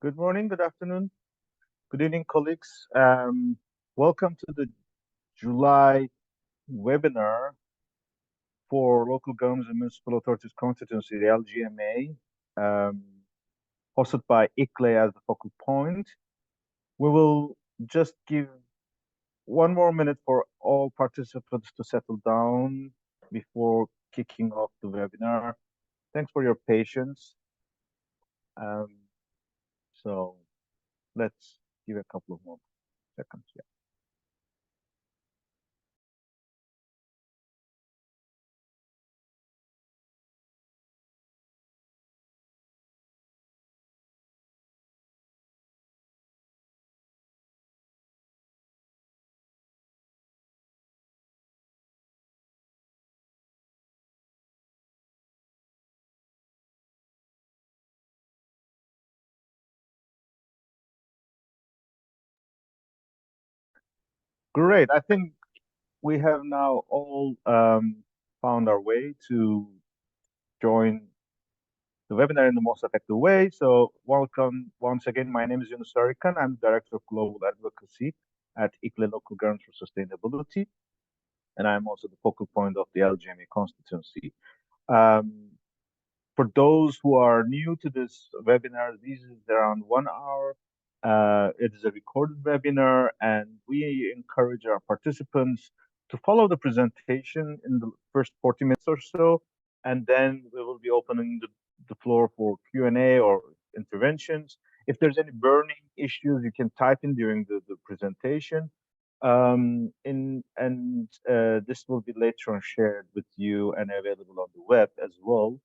Good morning, good afternoon, good evening, colleagues. Welcome to the July webinar for local governments and municipal authorities constituency, the LGMA, hosted by ICLE as the focal point. We will just give one more minute for all participants to settle down before kicking off the webinar. Thanks for your patience. So let's give a couple of more seconds. Yeah. Great. I think we have now all found our way to join the webinar in the most effective way. So welcome once again. My name is Yunus Sarıkan. I'm Director of Global Advocacy at ICLE Local Government for Sustainability. And I'm also the focal point of the LGMA constituency. For those who are new to this webinar, this is around 1 hour. It is a recorded webinar, and we encourage our participants to follow the presentation in the first 40 minutes or so, and then we will be opening the floor for Q&A or interventions. If there's any burning issues, you can type in during the presentation. This will be later on shared with you and available on the web as well.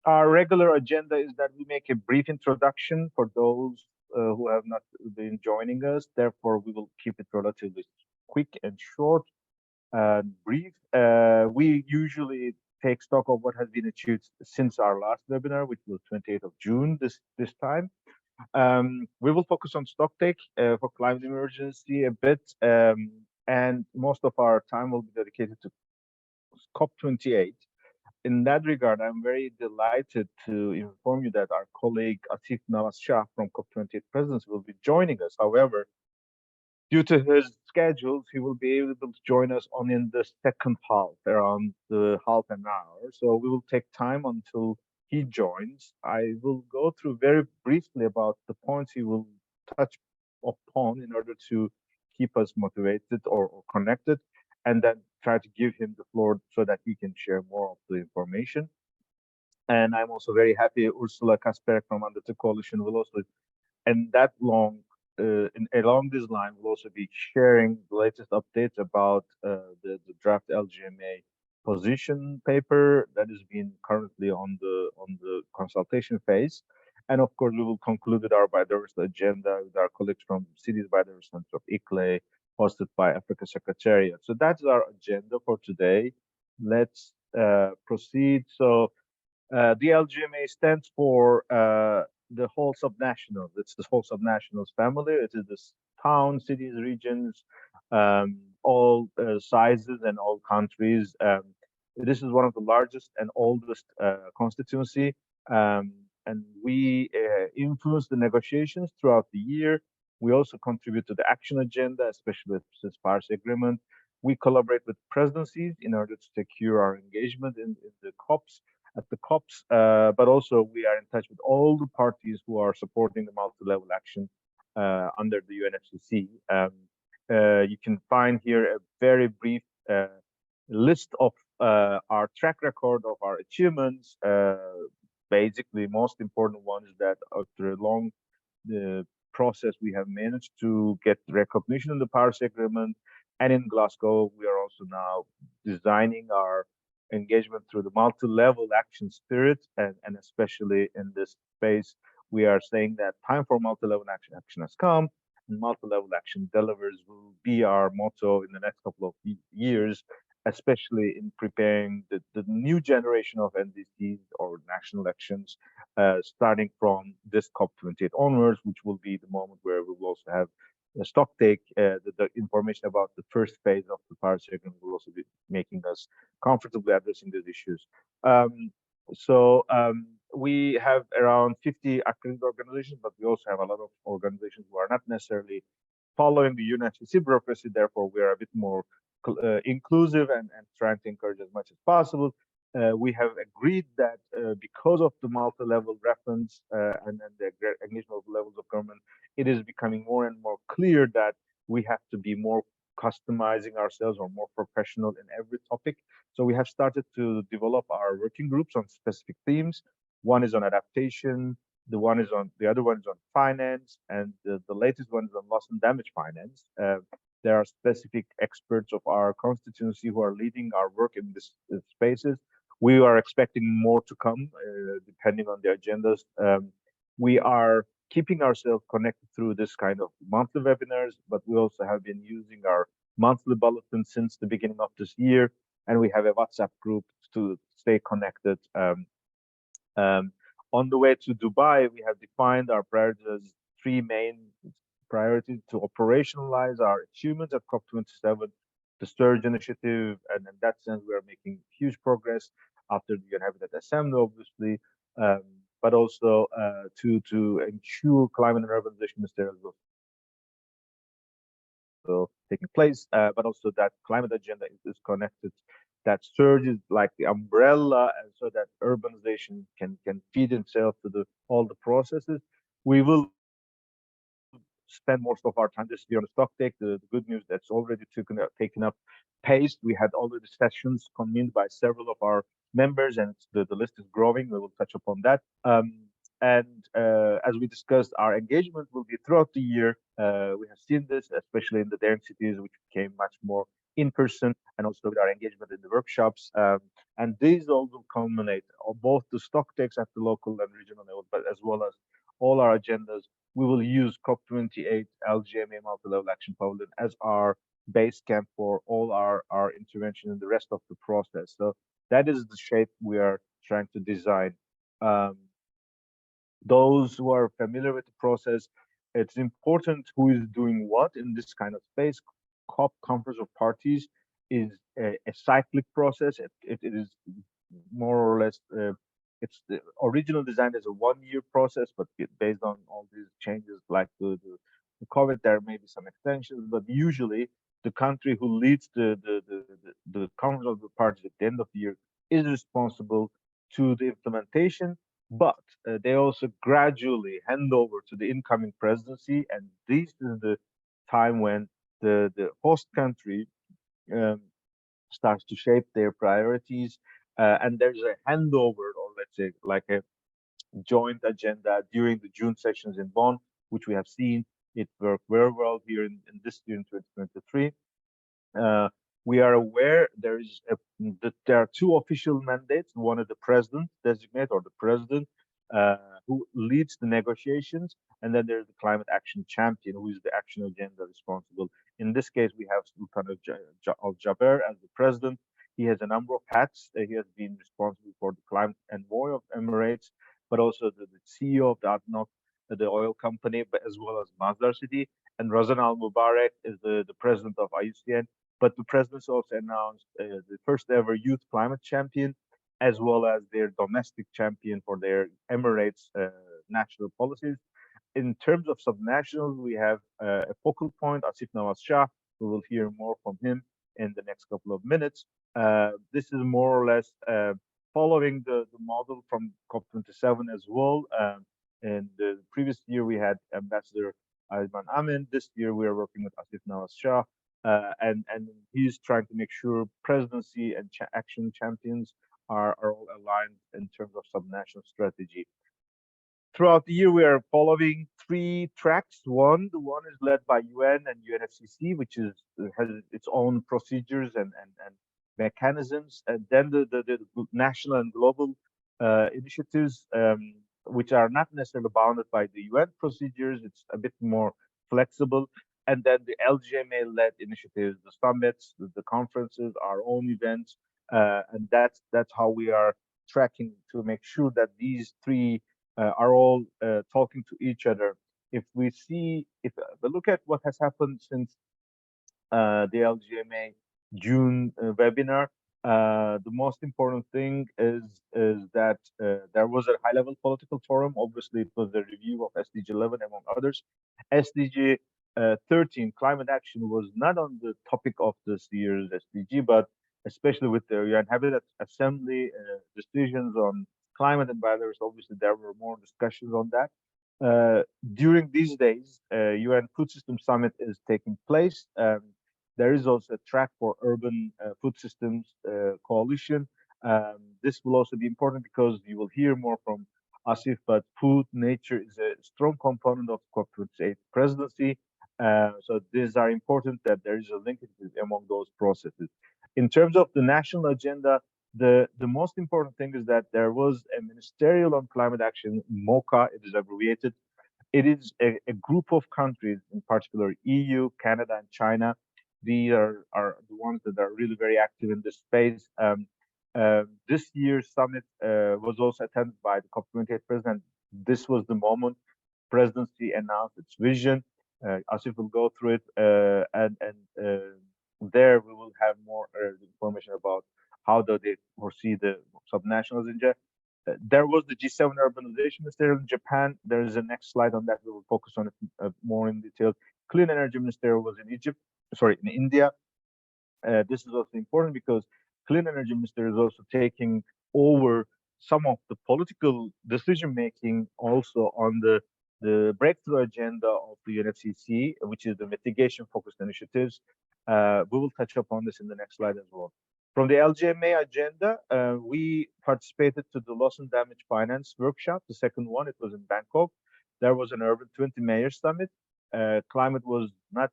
Our regular agenda is that we make a brief introduction for those who have not been joining us. Therefore, we will keep it relatively quick and short and brief. We usually take stock of what has been achieved since our last webinar, which was 28th of June this time. We will focus on stocktake for climate emergency a bit, and most of our time will be dedicated to COP28. In that regard, I'm very delighted to inform you that our colleague Atif Nawaz Shah from COP28 Presidency will be joining us. However, due to his schedules, he will be able to join us only in the second half, around the half an hour. So we will take time until he joins. I will go through very briefly about the points he will touch upon in order to keep us motivated or connected, and then try to give him the floor so that he can share more of the information. And I'm also very happy Ursula Kasperek from Under the Coalition will also, and that along this line, will also be sharing the latest updates about the draft LGMA position paper that is being currently on the consultation phase. And of course, we will conclude with our biodiversity agenda with our colleagues from Cities Biodiversity Center of ICLE, hosted by Africa Secretariat. So that's our agenda for today. Let's proceed. So the LGMA stands for the whole subnationals. It's the whole subnationals family. It is the towns, cities, regions, all sizes and all countries. This is one of the largest and oldest constituency. And we influence the negotiations throughout the year. We also contribute to the action agenda, especially since Paris Agreement. We collaborate with presidencies in order to secure our engagement in the COPs, at the COPs, but also we are in touch with all the parties who are supporting the multi-level action under the UNFCCC. You can find here a very brief list of our track record of our achievements. Basically, most important one is that after a long process, we have managed to get recognition in the Paris Agreement, and in Glasgow, we are also now designing our engagement through the multi-level action spirit, and especially in this space, we are saying that time for multi-level action has come, and multi-level action delivers will be our motto in the next couple of years, especially in preparing the new generation of NDCs or national elections, starting from this COP28 onwards, which will be the moment where we will also have a stock take. The information about the first phase of the Paris Agreement will also be making us comfortably addressing these issues. we have around 50 accredited organizations, but we also have a lot of organizations who are not necessarily following the UNFCCC bureaucracy. Therefore, we are a bit more inclusive and trying to encourage as much as possible. We have agreed that because of the multi-level reference and the engagement of levels of government, it is becoming more and more clear that we have to be more customizing ourselves or more professional in every topic. So we have started to develop our working groups on specific themes. One is on adaptation, the other one is on finance, and the latest one is on loss and damage finance. There are specific experts of our constituency who are leading our work in this spaces. We are expecting more to come, depending on the agendas. We are keeping ourselves connected through this kind of monthly webinars, but we also have been using our monthly bulletin since the beginning of this year, and we have a WhatsApp group to stay connected. On the way to Dubai, we have defined our priorities as three main priorities: to operationalize our achievements at COP27, the Sturge Initiative, and in that sense, we are making huge progress after the UN Habitat Assembly, obviously, but also to ensure climate and urbanization ministerial taking place, but also that climate agenda is connected, that Surge is like the umbrella, and so that urbanization can feed itself to all the processes. We will spend most of our time this year on the stock take. The good news that's already taken up pace. We had already sessions convened by several of our members, and the list is growing. We will touch upon that. And as we discussed, our engagement will be throughout the year. We have seen this, especially in the daring cities, which became much more in person, and also with our engagement in the workshops. And these all will culminate on both the stock takes at the local and regional level, but as well as all our agendas. We will use COP28 LGMA multi-level action pavilion as our base camp for all our intervention in the rest of the process. So that is the shape we are trying to design. Those who are familiar with the process, it's important who is doing what in this kind of space. COP, Conference of Parties, is a cyclic process. It is more or less, it's the original design is a 1 year process, but based on all these changes like the COVID, there may be some extensions, but usually the country who leads the Conference of the Parties at the end of the year is responsible to the implementation, but they also gradually hand over to the incoming presidency, and this is the time when the host country starts to shape their priorities, and there's a handover, or let's say like a joint agenda during the June sessions in Bonn, which we have seen it work very well here in this year in 2023. We are aware that there are two official mandates. One is the president designate, or the president who leads the negotiations, and then there's the climate action champion, who is the action agenda responsible. In this case, we have Sultan Al Jaber as the president. He has a number of hats. He has been responsible for the climate envoy of Emirates, but also the CEO of the ADNOC, the oil company, but as well as Masdar City. And Razan Al Mubarak is the president of IUCN. But the presidents also announced the first ever youth climate champion, as well as their domestic champion for their Emirates national policies. In terms of subnationals, we have a focal point, Asif Nawaz Shah. We will hear more from him in the next couple of minutes. This is more or less following the model from COP27 as well. In the previous year, we had Ambassador Ayman Amin. This year, we are working with Asif Nawaz Shah. And he's trying to make sure presidency and action champions are all aligned in terms of subnational strategy. Throughout the year, we are following three tracks. The one is led by UN and UNFCCC, which has its own procedures and mechanisms. And then the national and global initiatives, which are not necessarily bounded by the UN procedures. It's a bit more flexible. And then the LGMA-led initiatives, the summits, the conferences, our own events, and that's how we are tracking to make sure that these three are all talking to each other. If we look at what has happened since the LGMA June webinar, The most important thing is that there was a high-level political forum. Obviously, it was a review of SDG 11 among others. SDG 13, climate action, was not on the topic of this year's SDG, but especially with the UN Habitat Assembly decisions on climate and biodiversity, obviously there were more discussions on that. Uh, During these days, UN Food System Summit is taking place. There is also a track for urban food systems coalition. This will also be important because you will hear more from Asif, but food nature is a strong component of COP28 presidency. So these are important that there is a linkage among those processes. In terms of the national agenda, the most important thing is that there was a ministerial on climate action, MOCA, it is abbreviated. It is a group of countries, in particular EU, Canada, and China. These are the ones that are really very active in this space. This year's summit was also attended by the COP28 president. This was the moment presidency announced its vision. Asif will go through it, and there we will have more information about how do they foresee the subnational agenda. There was the G7 urbanization ministerial in Japan. There is a next slide on that. We will focus on it more in detail. Clean energy ministerial was in Egypt, sorry, in India. This is also important because clean energy minister is also taking over some of the political decision making also on the breakthrough agenda of the UNFCCC, which is the mitigation focused initiatives. We will touch upon this in the next slide as well. From the LGMA agenda, we participated to the loss and damage finance workshop, the second one. It was in Bangkok. There was an Urban 20 Mayor Summit. Climate was not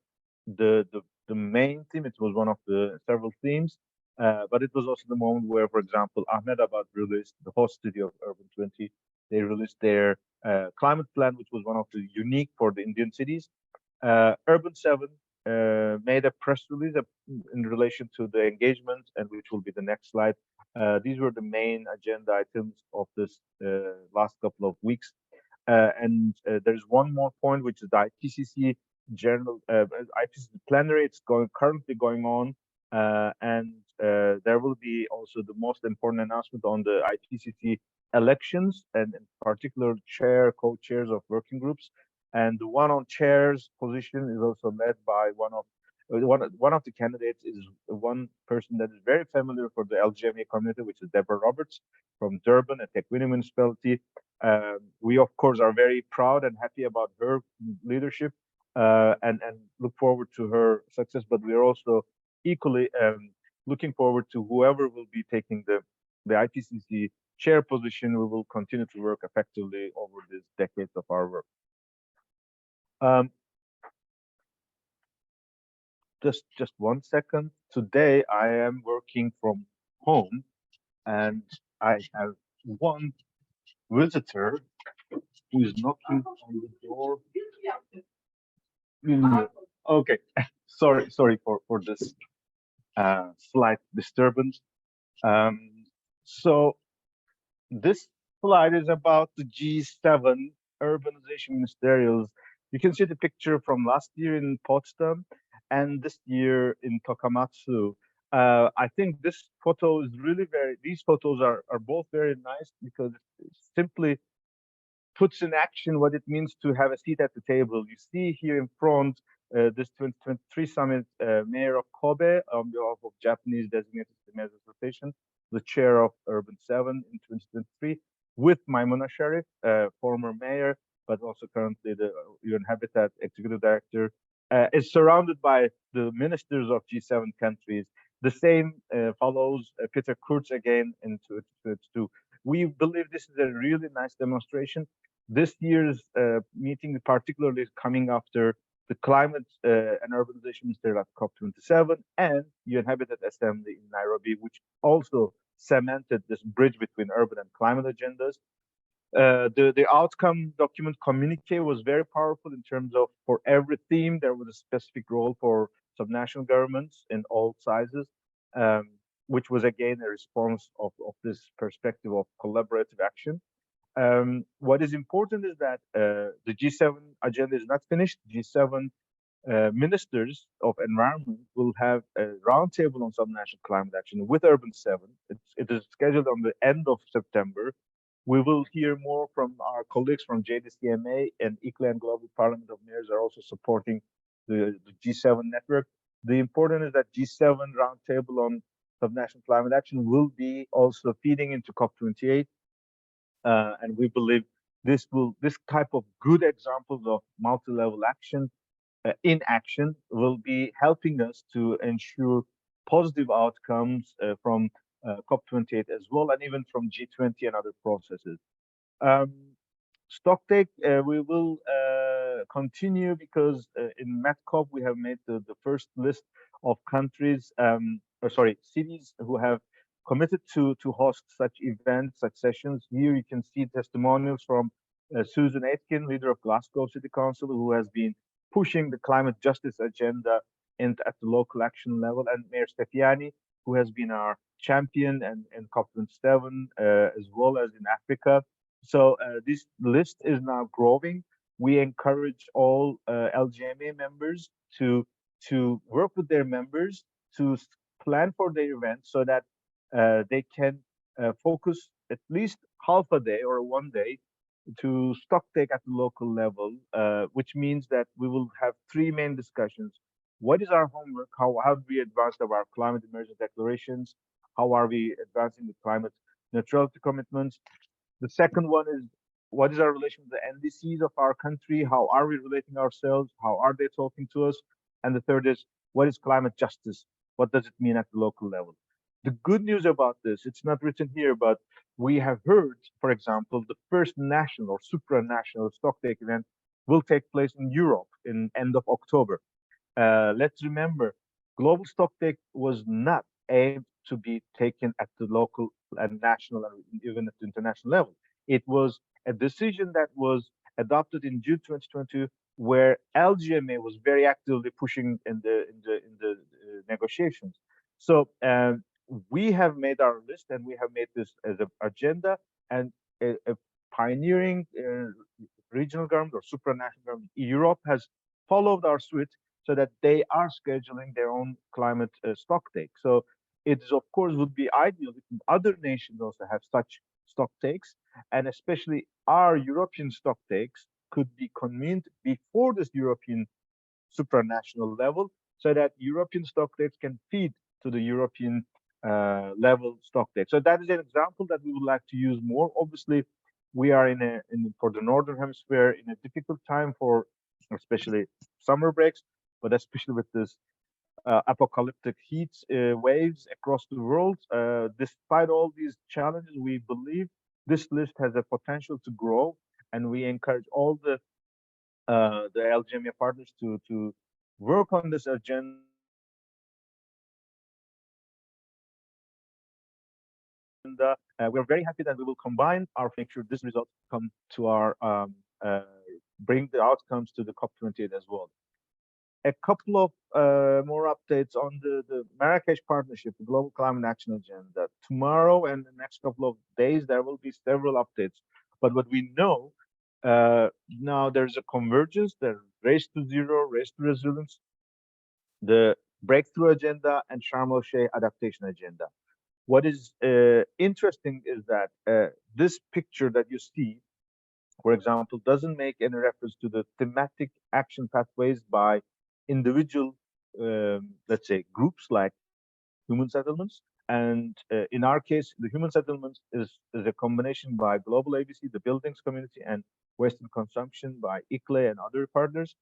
the main theme. It was one of the several themes, but it was also the moment where, for example, Ahmedabad released the host city of Urban 20. They released their climate plan, which was one of the unique for the Indian cities. Urban 7 made a press release in relation to the engagement, and which will be the next slide. These were the main agenda items of this last couple of weeks. And there's one more point, which is the IPCC general IPCC plenary. It's currently going on, and there will be also the most important announcement on the IPCC elections, and in particular chair, co-chairs of working groups. And the one on chair's position is also led by one of the candidates is one person that is very familiar for the LGMA community, which is Deborah Roberts from Durban, a Tekwini municipality. We of course are very proud and happy about her leadership, and look forward to her success. But we are also equally looking forward to whoever will be taking the IPCC chair position. We will continue to work effectively over these decades of our work. Just 1 second. Today I am working from home, and I have one visitor who is knocking on the door. Okay, sorry for this slight disturbance. So this slide is about the G7 urbanization ministerials. You can see the picture from last year in Potsdam and this year in Tokamatsu. I think this photo is really these photos are both very nice because it simply puts in action what it means to have a seat at the table. You see here in front this 2023 summit, Mayor of Kobe on behalf of Japanese Designated Mayors Association, the chair of Urban 7 in 2023, with Maimuna Sharif, former mayor, but also currently the UN Habitat executive director, is surrounded by the ministers of G7 countries. The same follows Peter Kurz again in 2022. We believe this is a really nice demonstration. This year's meeting particularly is coming after the climate and urbanization minister at COP27 and UN Habitat Assembly in Nairobi, which also cemented this bridge between urban and climate agendas. The outcome document communique was very powerful in terms of for every theme, there was a specific role for subnational governments in all sizes, which was again a response of this perspective of collaborative action. What is important is that the G7 agenda is not finished. G7 ministers of environment will have a roundtable on subnational climate action with Urban 7. It is scheduled on the end of September. We will hear more from our colleagues from JDCMA, and ICLA and Global Parliament of Mayors are also supporting the G7 network. The important is that G7 roundtable on subnational climate action will be also feeding into COP28, and we believe this type of good examples of multi-level action in action will be helping us to ensure positive outcomes from COP28 as well, and even from G20 and other processes. Um, Stocktake, we will continue because in MatCop we have made the first list of countries, or sorry, cities who have committed to host such events, such sessions. Here you can see testimonials from Susan Aitken, leader of Glasgow City Council, who has been pushing the climate justice agenda at the local action level, and Mayor Stefiani, who has been our champion and in COP27 as well as in Africa. So this list is now growing. We encourage all LGMA members to work with their members to plan for their events so that they can focus at least half a day or one day to stock take at the local level, which means that we will have three main discussions. What is our homework? How have we advanced our climate emergency declarations? How are we advancing the climate neutrality commitments? The second one is what is our relation with the NDCs of our country? How are we relating ourselves? How are they talking to us? And the third is what is climate justice? What does it mean at the local level? The good news about this, it's not written here, but we have heard, for example, the first national or supranational stocktake event will take place in Europe in end of October. Let's remember, global stocktake was not aimed to be taken at the local and national and even at the international level. It was a decision that was adopted in June 2022, where LGMA was very actively pushing in the negotiations. So we have made our list, and we have made this as an agenda, and a pioneering regional government or supranational government. Europe has followed our suit so that they are scheduling their own climate stock take. So it is, of course, would be ideal if other nations also have such stock takes, and especially our European stock takes could be convened before this European supranational level, so that European stock takes can feed to the European level stock take. So that is an example that we would like to use more. Obviously, we are for the northern hemisphere in a difficult time for especially summer breaks, but especially with this apocalyptic heat waves across the world. Despite all these challenges, we believe this list has a potential to grow, and we encourage all the LGMA partners to work on this agenda. We're very happy that we will combine our make sure this result come to our bring the outcomes to the COP28 as well. A couple of more updates on the Marrakesh Partnership, the Global Climate Action Agenda. Tomorrow and the next couple of days, there will be several updates. But what we know now, there's a convergence, the race to zero, race to resilience, the breakthrough agenda, and Sharm el-Sheikh adaptation agenda. What is interesting is that this picture that you see, for example, doesn't make any reference to the thematic action pathways by individual, let's say, groups like human settlements. And in our case, the human settlements is a combination by Global ABC, the buildings community, and Western consumption by ICLE and other partners.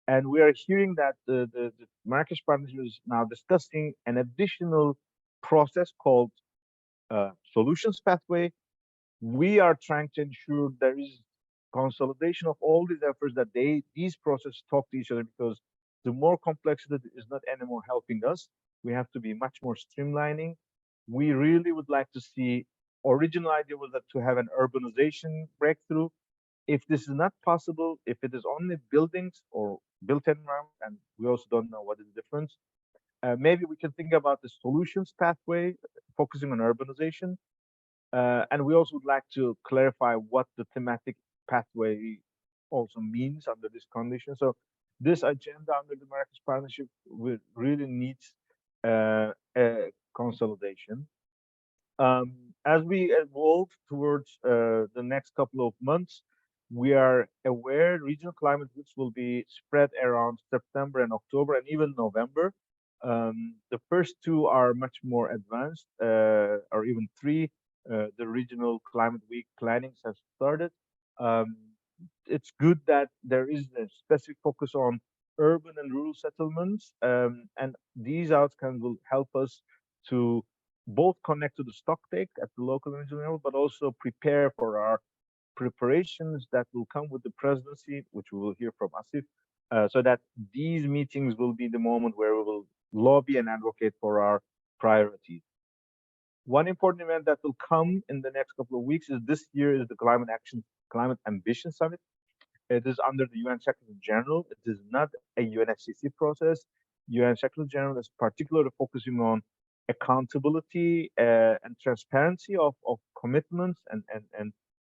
And we are hearing that the Marrakesh Partnership is now discussing an additional process called solutions pathway. We are trying to ensure there is consolidation of all these efforts, that these processes talk to each other, because the more complexity is not anymore helping us. We have to be much more streamlining. We really would like to see, original idea was that to have an urbanization breakthrough. If this is not possible, if it is only buildings or built environment, and we also don't know what is the difference, maybe we can think about the solutions pathway, focusing on urbanization. And we also would like to clarify what the thematic pathway also means under this condition. So this agenda under the Marrakesh Partnership really needs a consolidation. As we evolve towards the next couple of months, we are aware regional climate weeks will be spread around September and October and even November. The first two are much more advanced, or even three. The regional climate week plannings have started. Um, it's good that there is a specific focus on urban and rural settlements, and these outcomes will help us to both connect to the stock take at the local and regional level, but also prepare for our preparations that will come with the presidency, which we will hear from Asif, so that these meetings will be the moment where we will lobby and advocate for our priorities. One important event that will come in the next couple of weeks is this year is the Climate Ambition Summit. It is under the UN Secretary General. It is not a UNFCCC process. UN Secretary General is particularly focusing on accountability and transparency of commitments and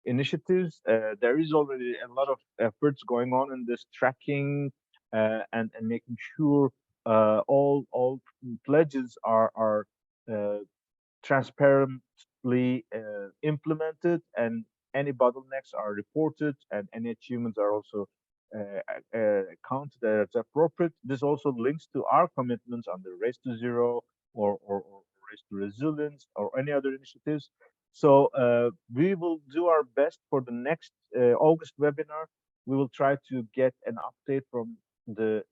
initiatives. There is already a lot of efforts going on in this tracking and making sure all pledges are uh, transparently implemented, and any bottlenecks are reported, and any achievements are also counted as appropriate. This also links to our commitments on the Race to Zero or Race to Resilience or any other initiatives. So we will do our best for the next August webinar. We will try to get an update from the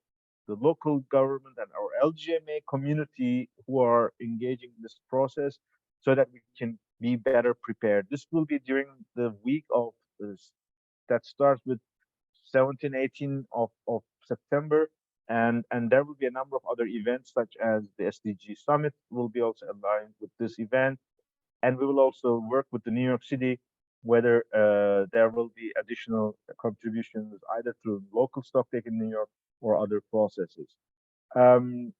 local government and our LGMA community who are engaging in this process so that we can be better prepared. This will be during the week of that starts with 17, 18 of September. And there will be a number of other events such as the SDG Summit will be also aligned with this event. And we will also work with the New York City whether there will be additional contributions either through local stocktake in New York or other processes. Um,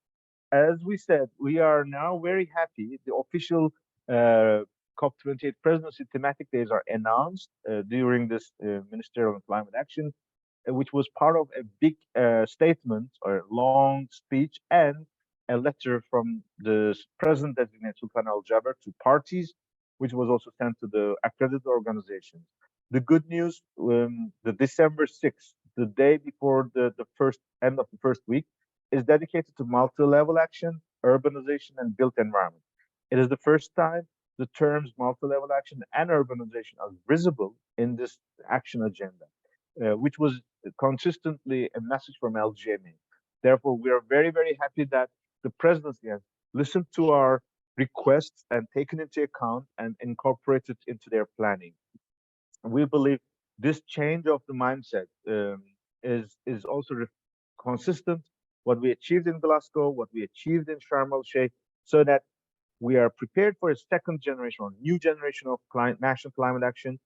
as we said, we are now very happy. The official COP28 presidency thematic days are announced during this Ministerial and Climate Action, which was part of a big statement or long speech and a letter from the president designate Sultan Al Jaber to parties, which was also sent to the accredited organizations. The good news, the December 6th, the day before the first end of the first week, is dedicated to multi-level action, urbanization, and built environment. It is the first time the terms multi-level action and urbanization are visible in this action agenda, which was consistently a message from LGMA. Therefore, we are very, very happy that the presidency has listened to our requests and taken into account and incorporated into their planning. We believe this change of the mindset is also consistent what we achieved in Glasgow, what we achieved in Sharm el Sheikh, so that we are prepared for a second generation or new generation of national climate action,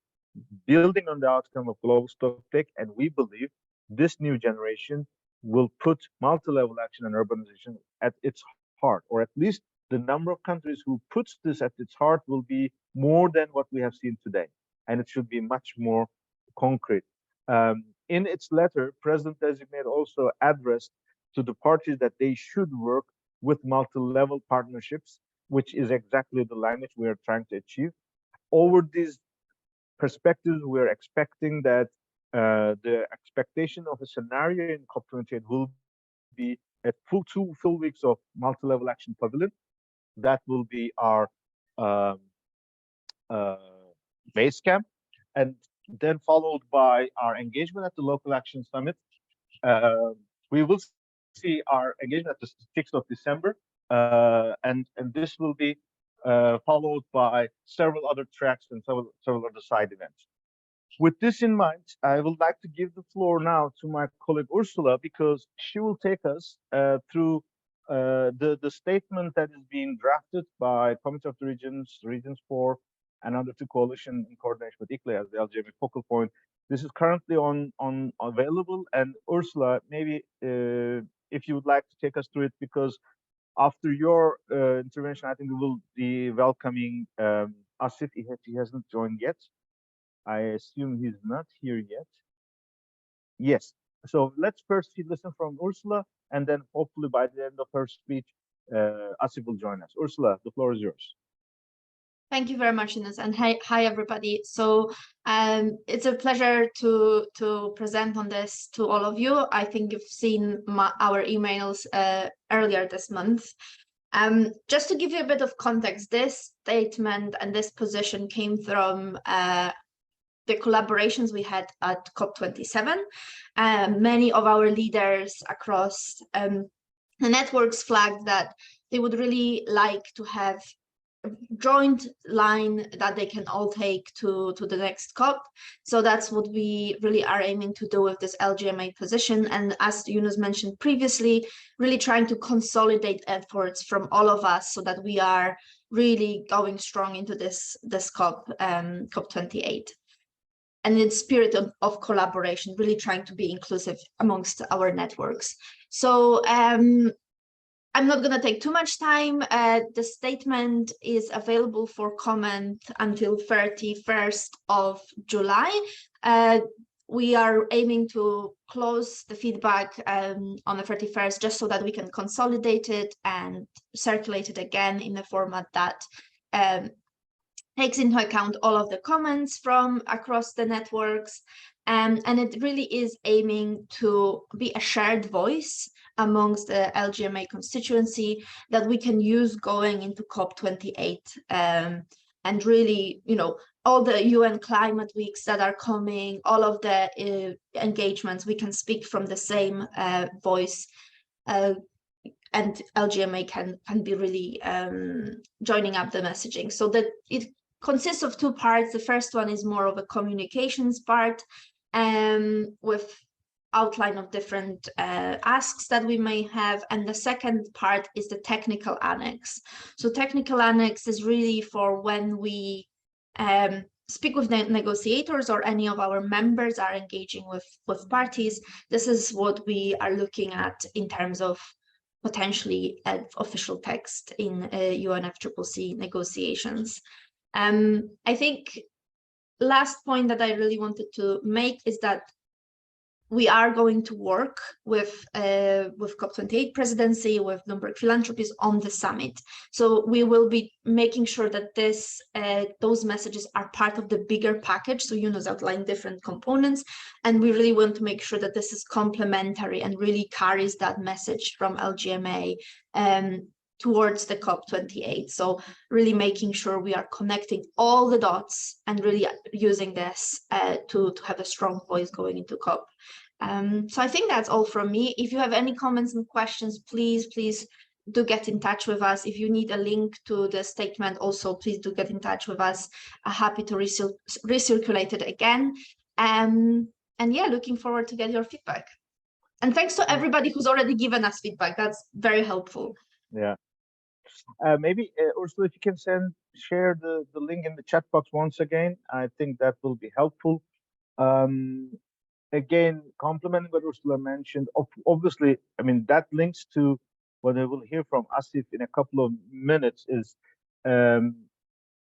building on the outcome of global stocktake. And we believe this new generation will put multi-level action and urbanization at its heart, or at least the number of countries who puts this at its heart will be more than what we have seen today, and it should be much more concrete. In its letter, President Designate also addressed to the parties that they should work with multi-level partnerships, which is exactly the language we are trying to achieve. Over these perspectives, we're expecting that the expectation of a scenario in COP28 will be a two full weeks of multi-level action pavilion. That will be our um, uh, base camp, and then followed by our engagement at the local action summit. Uh, we will see our engagement at the 6th of December, and this will be followed by several other tracks and several other side events. With this in mind, I would like to give the floor now to my colleague Ursula because she will take us through the statement that is being drafted by Committee of the Regions, Regions 4, and other two coalition in coordination with ICLE as the LGMA focal point. This is currently on available, and Ursula, maybe if you would like to take us through it, because after your intervention, I think we will be welcoming Asif if he hasn't joined yet. I assume he's not here yet. Yes. So let's first listen from Ursula, and then hopefully by the end of her speech, Asif will join us. Ursula, the floor is yours. Thank you very much, Ines, and hi everybody. So it's a pleasure to present on this to all of you. I think you've seen our emails earlier this month. Just to give you a bit of context, this statement and this position came from the collaborations we had at COP27. Many of our leaders across the networks flagged that they would really like to have joint line that they can all take to the next COP. So that's what we really are aiming to do with this LGMA position. And as Yunus mentioned previously, really trying to consolidate efforts from all of us so that we are really going strong into this COP, COP28. And in spirit of collaboration, really trying to be inclusive amongst our networks. So I'm not going to take too much time. The statement is available for comment until 31st of July. We are aiming to close the feedback on the 31st, just so that we can consolidate it and circulate it again in a format that takes into account all of the comments from across the networks. And it really is aiming to be a shared voice amongst the LGMA constituency that we can use going into COP28. And really, you know, all the UN climate weeks that are coming, all of the engagements, we can speak from the same voice. And LGMA can be really joining up the messaging. So that it consists of two parts. The first one is more of a communications part, with outline of different asks that we may have. And the second part is the technical annex. So technical annex is really for when we speak with the negotiators or any of our members are engaging with parties. This is what we are looking at in terms of potentially an official text in UNFCCC negotiations. I think last point that I really wanted to make is that we are going to work with COP28 presidency, with Bloomberg Philanthropies on the summit. So we will be making sure that those messages are part of the bigger package. So Yunus outlined different components, and we really want to make sure that this is complementary and really carries that message from LGMA towards the COP28. So really making sure we are connecting all the dots and really using this to have a strong voice going into COP. So I think that's all from me. If you have any comments and questions, please do get in touch with us. If you need a link to the statement, also please do get in touch with us. Happy to recirculate it again. And yeah, looking forward to get your feedback. And thanks to everybody who's already given us feedback. That's very helpful. Yeah. Maybe Ursula, if you can share the link in the chat box once again, I think that will be helpful. Again, complementing what Ursula mentioned, obviously, I mean, that links to what I will hear from Asif in a couple of minutes is,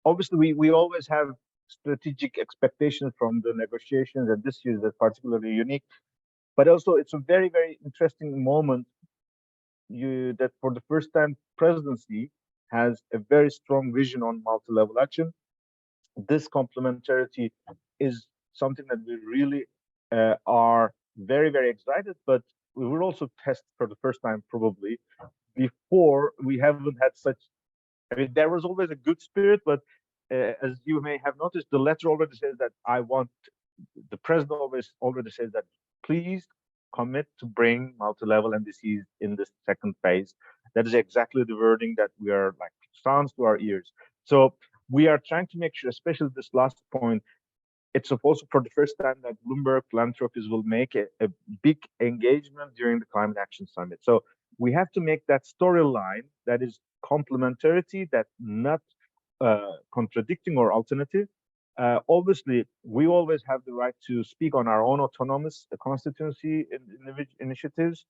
obviously, we always have strategic expectations from the negotiations, and this year is particularly unique. But also, it's a very, very interesting moment that for the first time, presidency has a very strong vision on multi-level action. This complementarity is something that we really are very, very excited, but we will also test for the first time probably. Before, we haven't had such, I mean, there was always a good spirit, but as you may have noticed, the letter already says that the president already says that please commit to bring multi-level NDCs in this second phase. That is exactly the wording that we are like, sounds to our ears. So we are trying to make sure, especially this last point, it's also for the first time that Bloomberg Philanthropies will make a big engagement during the Climate Action Summit. So we have to make that storyline that is complementarity, that not contradicting or alternative. Obviously, we always have the right to speak on our own autonomous constituency initiatives.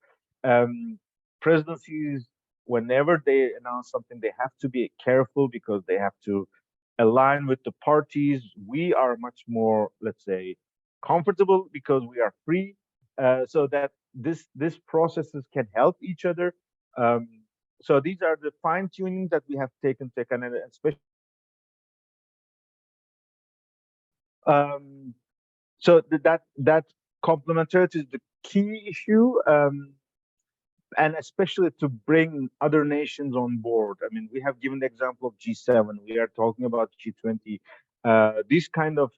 Presidencies, whenever they announce something, they have to be careful because they have to align with the parties. We are much more, let's say, comfortable because we are free. so that this processes can help each other. Um, so these are the fine tuning that we have taken, and especially. So that complementarity is the key issue. And especially to bring other nations on board. I mean, we have given the example of G7. We are talking about G20. These kind of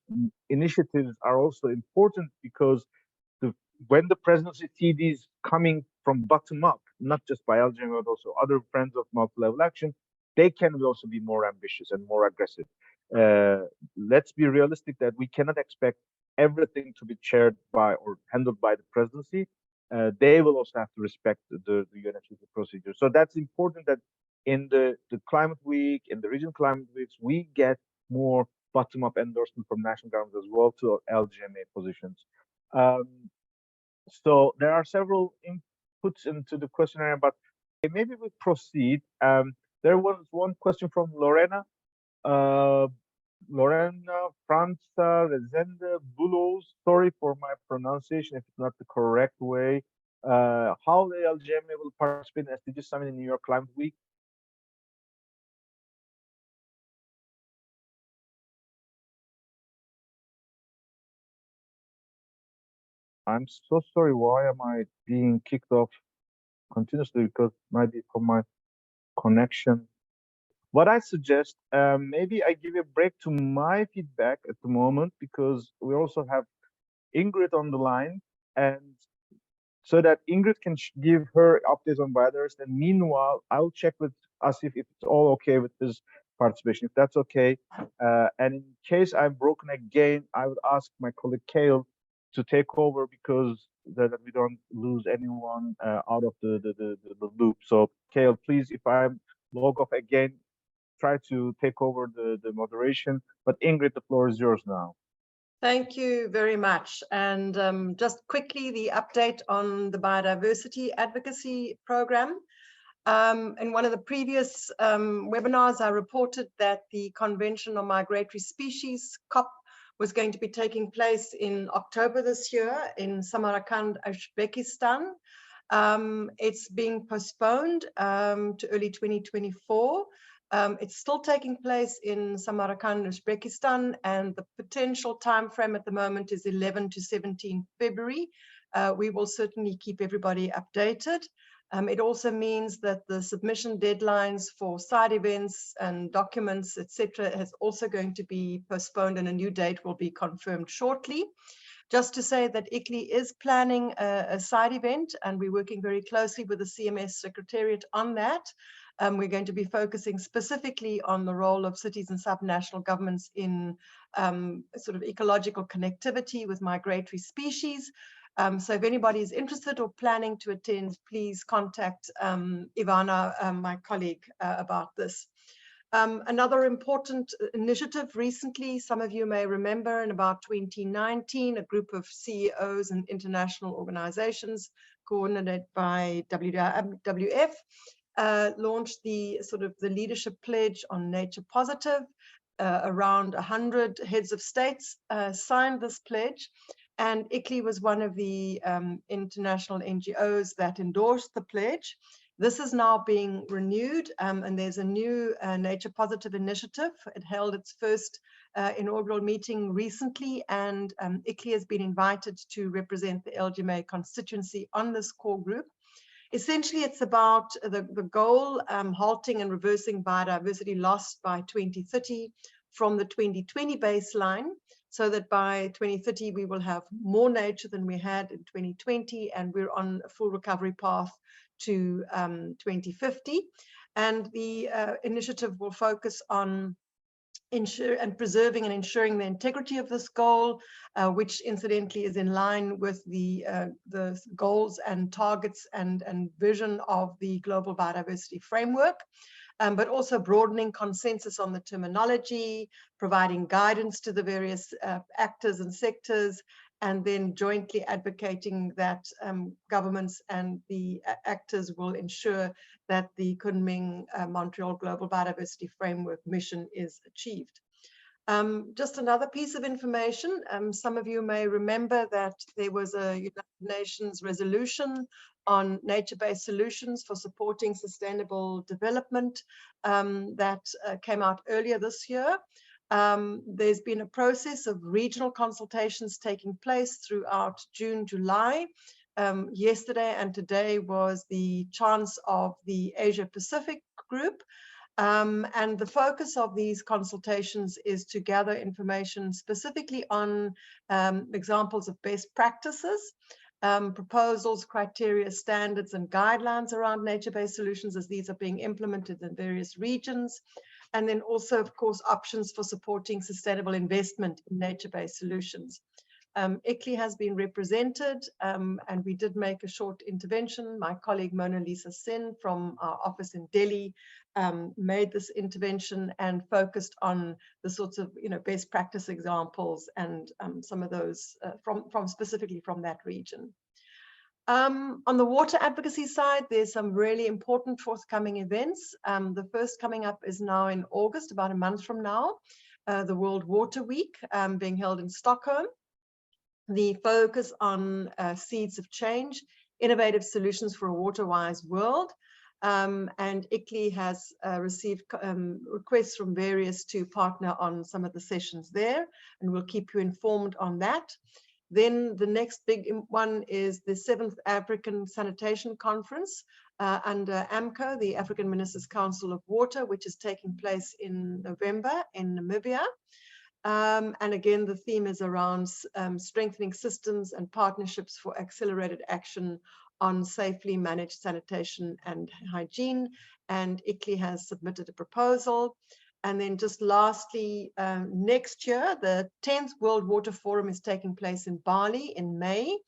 initiatives are also important because the, when the presidency see these coming from bottom up, not just by LGMA, but also other friends of multi-level action, they can also be more ambitious and more aggressive. Uh, let's be realistic that we cannot expect everything to be chaired by or handled by the presidency. They will also have to respect the UNFCCC procedure. So that's important that in the climate week, in the regional climate weeks, we get more bottom-up endorsement from national governments as well to LGMA positions. Um, so there are several inputs into the questionnaire, but maybe we proceed. There was one question from Lorena. Uh, Lorena Franza Rezende Bulos. Sorry for my pronunciation if it's not the correct way. How the LGMA will participate in SDG Summit in New York Climate Week? I'm so sorry. Why am I being kicked off continuously? Because maybe from my connection. What I suggest, maybe I give a break to my feedback at the moment because we also have Ingrid on the line, and so that Ingrid can give her updates on biodiversity. And meanwhile, I'll check with Asif if it's all okay with his participation. If that's okay, and in case I'm broken again, I would ask my colleague Kale to take over because that we don't lose anyone out of the loop. So Kale, please, if I'm log off again, try to take over the moderation. But Ingrid, the floor is yours now. Thank you very much. And just quickly, the update on the biodiversity advocacy program. In one of the previous webinars, I reported that the Convention on Migratory Species, COP, was going to be taking place in October this year in Samarkand, Uzbekistan. It's being postponed to early 2024. It's still taking place in Samarkand, Uzbekistan, and the potential time frame at the moment is 11 to 17 February. We will certainly keep everybody updated. It also means that the submission deadlines for side events and documents, etc., is also going to be postponed, and a new date will be confirmed shortly. Just to say that ICLEI is planning a side event, and we're working very closely with the CMS Secretariat on that. We're going to be focusing specifically on the role of cities and subnational governments in sort of ecological connectivity with migratory species. So if anybody is interested or planning to attend, please contact Ivana, my colleague, about this. Another important initiative recently, some of you may remember, in about 2019, a group of CEOs and international organizations coordinated by WWF launched the sort of the leadership pledge on nature positive. Around 100 heads of states signed this pledge, and ICLEI was one of the international NGOs that endorsed the pledge. This is now being renewed, and there's a new Nature Positive initiative. It held its first inaugural meeting recently, and ICLEI has been invited to represent the LGMA constituency on this core group. Essentially, it's about the goal, halting and reversing biodiversity loss by 2030 from the 2020 baseline, so that by 2030 we will have more nature than we had in 2020, and we're on a full recovery path to 2050. And the initiative will focus on preserving and ensuring the integrity of this goal, which incidentally is in line with the goals and targets and vision of the Global Biodiversity Framework. But also broadening consensus on the terminology, providing guidance to the various actors and sectors, and then jointly advocating that governments and the actors will ensure that the Kunming Montreal Global Biodiversity Framework mission is achieved. Just another piece of information. Some of you may remember that there was a United Nations resolution on nature-based solutions for supporting sustainable development that came out earlier this year. There's been a process of regional consultations taking place throughout June, July. Yesterday and today was the chance of the Asia Pacific group. And the focus of these consultations is to gather information specifically on examples of best practices, proposals, criteria, standards, and guidelines around nature-based solutions as these are being implemented in various regions. And then also, of course, options for supporting sustainable investment in nature-based solutions. ICLEI has been represented, and we did make a short intervention. My colleague Mona Lisa Sen from our office in Delhi made this intervention and focused on the sorts of best practice examples and some of those from specifically from that region. On the water advocacy side, there's some really important forthcoming events. The first coming up is now in August, about a month from now, the World Water Week being held in Stockholm. The focus on seeds of change, innovative solutions for a water-wise world. And ICLEI has received requests from various to partner on some of the sessions there, and we'll keep you informed on that. Then the next big one is the 7th African Sanitation Conference under AMCO, the African Ministers' Council of Water, which is taking place in November in Namibia. And again, the theme is around strengthening systems and partnerships for accelerated action on safely managed sanitation and hygiene. And ICLEI has submitted a proposal. And then just lastly, next year, the 10th World Water Forum is taking place in Bali in May.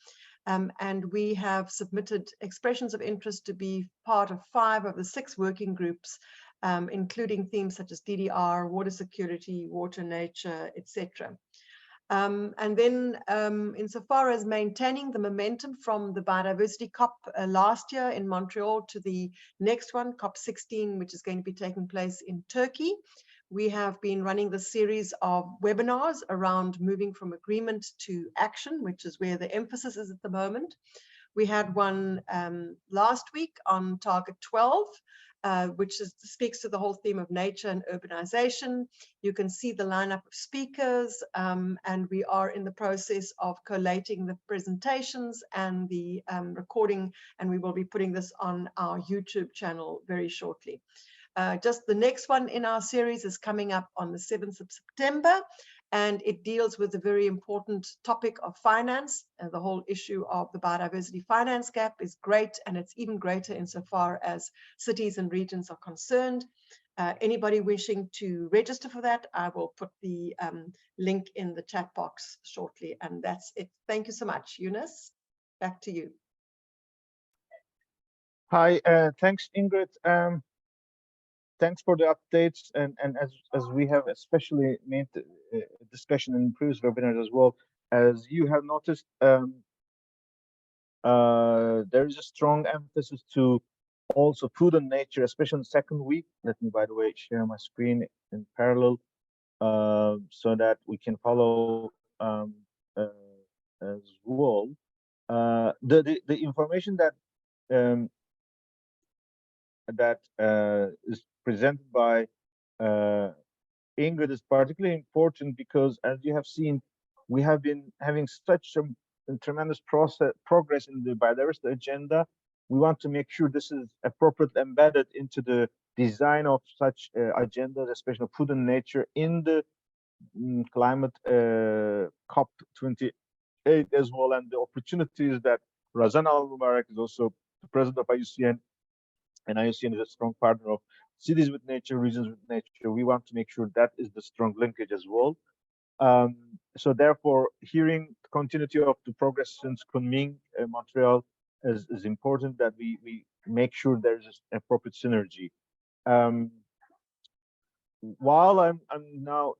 And we have submitted expressions of interest to be part of 5 of the 6 working groups, including themes such as DDR, water security, water nature, etc. And then insofar as maintaining the momentum from the biodiversity COP last year in Montreal to the next one, COP16, which is going to be taking place in Turkey, we have been running the series of webinars around moving from agreement to action, which is where the emphasis is at the moment. We had one last week on Target 12, which speaks to the whole theme of nature and urbanization. You can see the lineup of speakers, and we are in the process of collating the presentations and the recording, and we will be putting this on our YouTube channel very shortly. Just the next one in our series is coming up on the 7th of September, and it deals with a very important topic of finance. The whole issue of the biodiversity finance gap is great, and it's even greater insofar as cities and regions are concerned. Anybody wishing to register for that, I will put the link in the chat box shortly, and that's it. Thank you so much. Eunice, back to you. Hi, thanks, Ingrid. Thanks for the updates, and as we have especially made discussion in previous webinars as well, as you have noticed, there is a strong emphasis to also food and nature, especially in the second week. Let me, by the way, share my screen in parallel so that we can follow as well. The information that is presented by Ingrid is particularly important because, as you have seen, we have been having such a tremendous progress in the biodiversity agenda. We want to make sure this is appropriately embedded into the design of such agendas, especially food and nature, in the climate COP28 as well, and the opportunities that Razan Al-Mubarak is also the president of IUCN, and IUCN is a strong partner of cities with nature, regions with nature. We want to make sure that is the strong linkage as well. So therefore, hearing the continuity of the progress since Kunming, Montreal, is important, that we make sure there's an appropriate synergy. While I'm now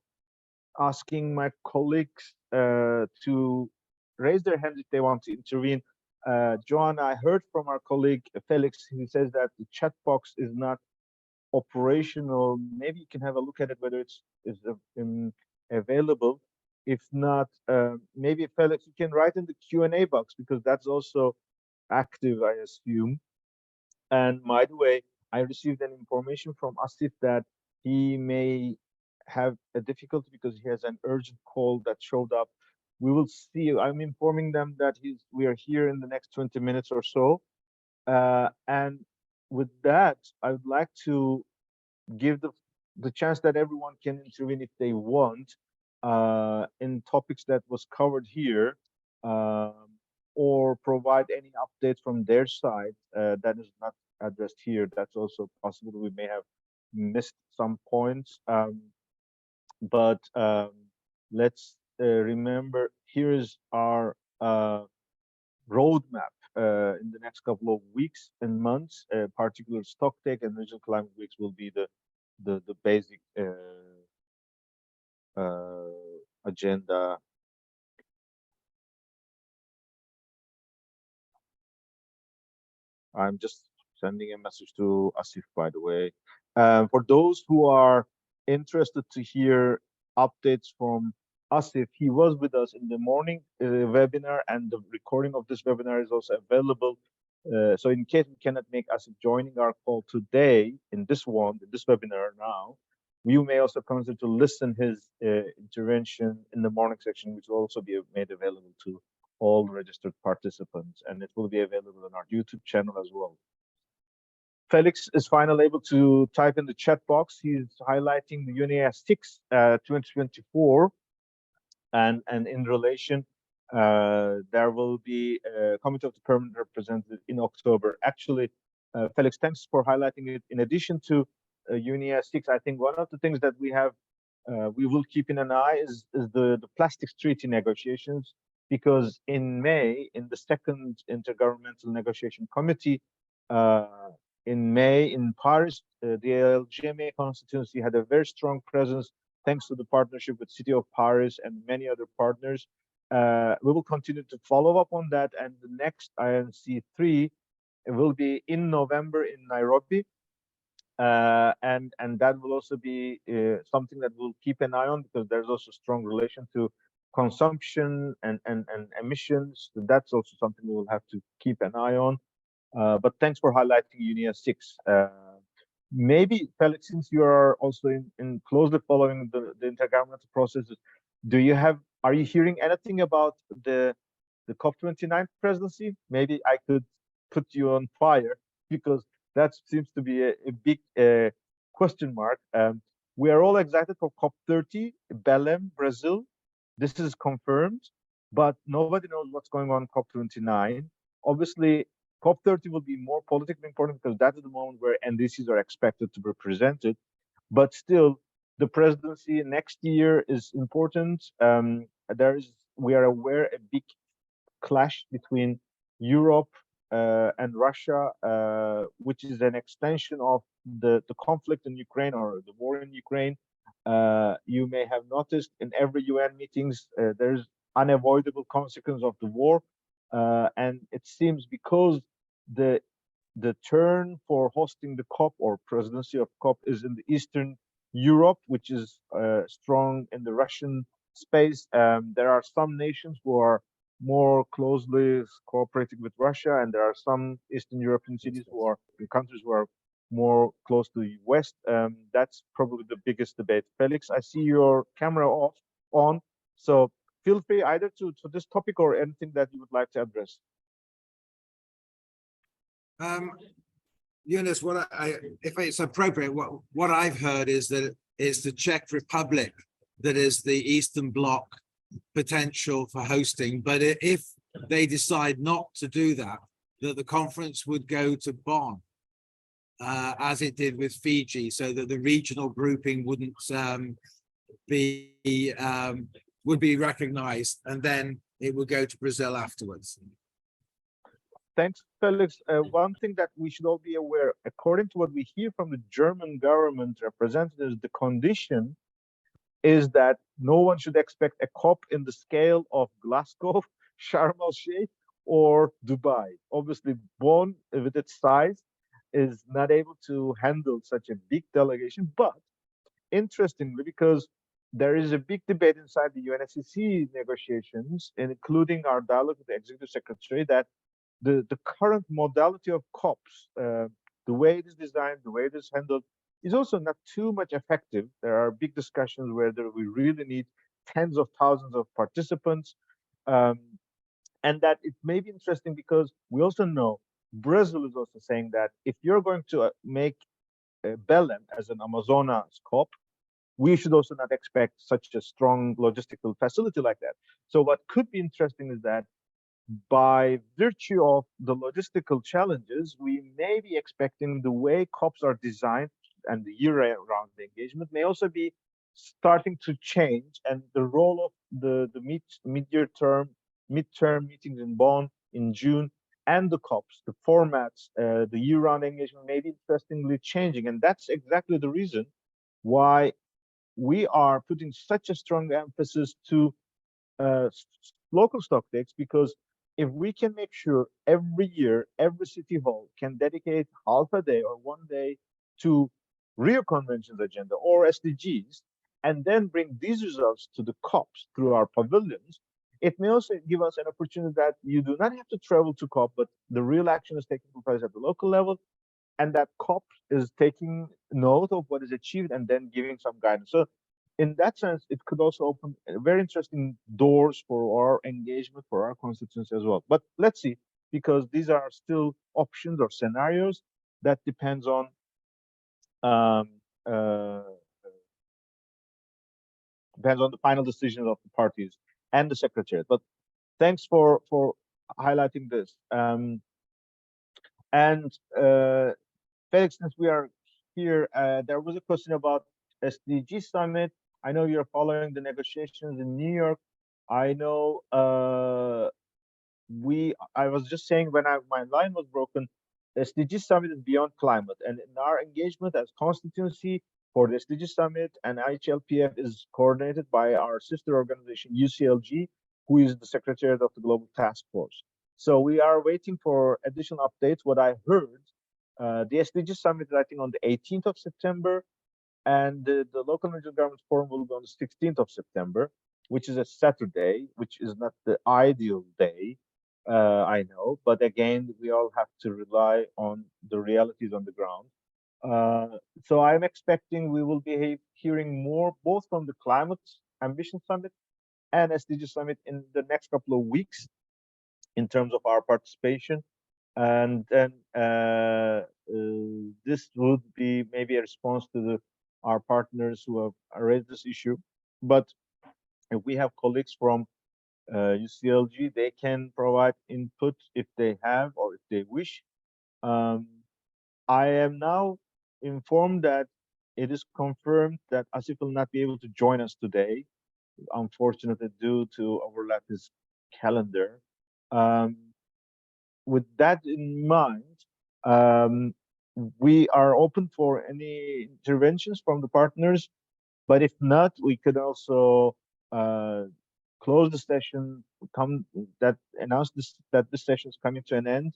asking my colleagues to raise their hands if they want to intervene, Joanne, I heard from our colleague Felix, he says that the chat box is not operational. Maybe you can have a look at it, whether it's available. If not, maybe Felix, you can write in the Q&A box, because that's also active, I assume. And by the way, I received an information from Asif that he may have a difficulty because he has an urgent call that showed up. We will see. I'm informing them that we are here in the next 20 minutes or so. And with that, I would like to give the chance that everyone can intervene if they want in topics that was covered here, or provide any updates from their side that is not addressed here. That's also possible. We may have missed some points, but let's remember, here is our roadmap in the next couple of weeks and months. Particular stocktake and regional climate weeks will be the basic agenda. I'm just sending a message to Asif, by the way. For those who are interested to hear updates from Asif, he was with us in the morning webinar, and the recording of this webinar is also available. So in case we cannot make Asif joining our call today in this webinar now, you may also consider to listen his intervention in the morning section, which will also be made available to all registered participants, and it will be available on our YouTube channel as well. Felix is finally able to type in the chat box. He's highlighting the UNEA 6 2024, and in relation, there will be a committee of the permanent representative in October. Actually, Felix, thanks for highlighting it. In addition to UNEA 6, I think one of the things that we will keep in an eye is the plastics treaty negotiations, because in May, in the second Intergovernmental Negotiation Committee, in May in Paris, the LGMA constituency had a very strong presence thanks to the partnership with City of Paris and many other partners. We will continue to follow up on that, and the next INC3 will be in November in Nairobi. And that will also be something that we'll keep an eye on, because there's also strong relation to consumption and emissions. So that's also something we will have to keep an eye on. But thanks for highlighting UNEA 6. Maybe, Felix, since you are also in closely following the intergovernmental processes, are you hearing anything about the COP29 presidency? Maybe I could put you on fire, because that seems to be a big question mark. We are all excited for COP30, Belém, Brazil. This is confirmed, but nobody knows what's going on COP29. Obviously, COP30 will be more politically important, because that is the moment where NDCs are expected to be presented. But still, the presidency next year is important. We are aware, a big clash between Europe and Russia, which is an extension of the conflict in Ukraine, or the war in Ukraine. You may have noticed in every UN meetings, there's unavoidable consequence of the war. And it seems because the turn for hosting the COP, or presidency of COP, is in the Eastern Europe, which is strong in the Russian space. There are some nations who are more closely cooperating with Russia, and there are some Eastern European countries who are more close to the West. That's probably the biggest debate. Felix, I see your camera on, so feel free either to this topic or anything that you would like to address. Yunus, if it's appropriate, what I've heard is that it's the Czech Republic that is the Eastern Bloc potential for hosting, but if they decide not to do that, that the conference would go to Bonn, as it did with Fiji, so that the regional grouping would be recognized, and then it would go to Brazil afterwards. Thanks, Felix. One thing that we should all be aware, according to what we hear from the German government representatives, the condition is that no one should expect a COP in the scale of Glasgow, Sharm el-Sheikh, or Dubai. Obviously, Bonn, with its size, is not able to handle such a big delegation. But interestingly, because there is a big debate inside the UNFCCC negotiations, including our dialogue with the Executive Secretary, that the current modality of COPs, the way it is designed, the way it is handled, is also not too much effective. There are big discussions whether we really need tens of thousands of participants, and that it may be interesting because we also know Brazil is also saying that if you're going to make Belém as an Amazonas COP, we should also not expect such a strong logistical facility like that. So what could be interesting is that by virtue of the logistical challenges, we may be expecting the way COPs are designed and the year-round engagement may also be starting to change, and the role of the midterm meetings in Bonn in June and the COPs, the formats, the year-round engagement may be interestingly changing, and that's exactly the reason why we are putting such a strong emphasis to local stock takes, because if we can make sure every year every city hall can dedicate half a day or one day to Rio Convention's agenda or SDGs, and then bring these results to the COPs through our pavilions, it may also give us an opportunity that you do not have to travel to COP, but the real action is taking place at the local level, and that COP is taking note of what is achieved and then giving some guidance. So in that sense, it could also open very interesting doors for our engagement, for our constituents as well. But let's see, because these are still options or scenarios that depends on the final decisions of the parties and the secretariat. But thanks for highlighting this. Felix, since we are here, there was a question about SDG Summit. I know you're following the negotiations in New York. I know I was just saying when my line was broken, the SDG Summit is beyond climate. And in our engagement as constituency for the SDG Summit, and IHLPF is coordinated by our sister organization, UCLG, who is the Secretariat of the Global Task Force. So we are waiting for additional updates. What I heard, the SDG Summit is, I think, on the 18th of September, and the local and regional government forum will be on the 16th of September, which is a Saturday, which is not the ideal day, I know. But again, we all have to rely on the realities on the ground. So I'm expecting we will be hearing more both from the Climate Ambition Summit and SDG Summit in the next couple of weeks in terms of our participation. And then this would be maybe a response to our partners who have raised this issue. But if we have colleagues from UCLG, they can provide input if they have or if they wish. I am now informed that it is confirmed that Asif will not be able to join us today, unfortunately, due to overlap his calendar. With that in mind, we are open for any interventions from the partners, but if not, we could also close the session, announce that this session is coming to an end,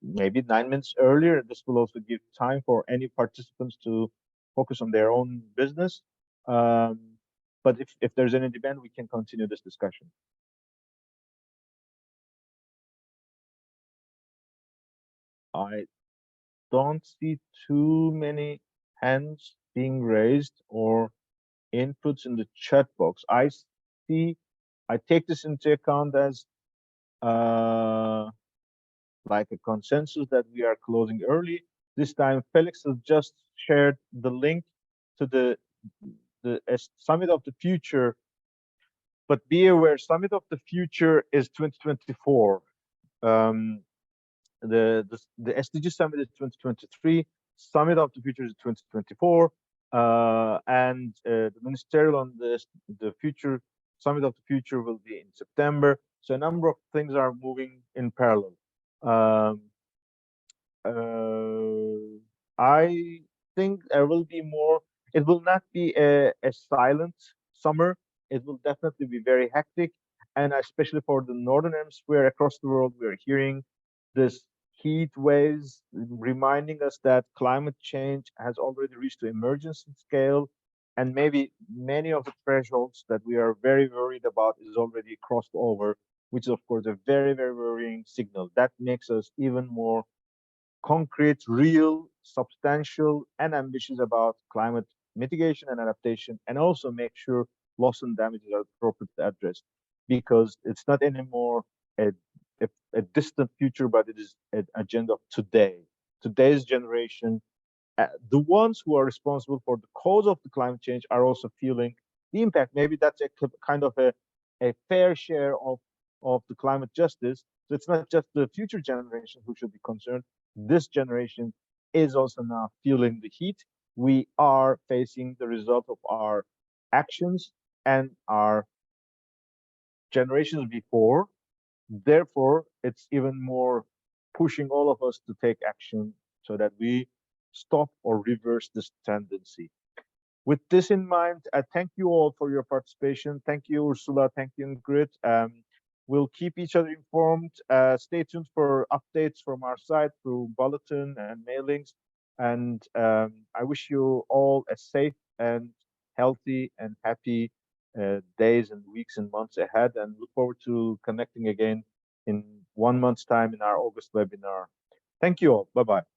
maybe 9 minutes earlier. This will also give time for any participants to focus on their own business. But if there's any demand, we can continue this discussion. I don't see too many hands being raised or inputs in the chat box. I take this into account as like a consensus that we are closing early. This time, Felix has just shared the link to the Summit of the Future. But be aware, Summit of the Future is 2024. The SDG Summit is 2023. Summit of the Future is 2024. And the ministerial on the future Summit of the Future will be in September. So a number of things are moving in parallel. I think there will be more. It will not be a silent summer. It will definitely be very hectic, and especially for the northern hemisphere across the world, we are hearing this heat waves reminding us that climate change has already reached the emergency scale. and maybe many of the thresholds that we are very worried about is already crossed over, which is of course a very, very worrying signal. That makes us even more concrete, real, substantial, and ambitious about climate mitigation and adaptation, and also make sure loss and damages are appropriately addressed, because it's not anymore a distant future, but it is an agenda of today. Today's generation, the ones who are responsible for the cause of the climate change are also feeling the impact. Maybe that's a kind of a fair share of the climate justice. So it's not just the future generation who should be concerned. This generation is also now feeling the heat. We are facing the result of our actions and our generations before. Therefore, it's even more pushing all of us to take action so that we stop or reverse this tendency. With this in mind, I thank you all for your participation. Thank you, Ursula. Thank you, Ingrid. We'll keep each other informed. Stay tuned for updates from our site through bulletin and mailings. And I wish you all a safe and healthy and happy days and weeks and months ahead, and look forward to connecting again in 1 month's time in our August webinar. Thank you all. Bye-bye.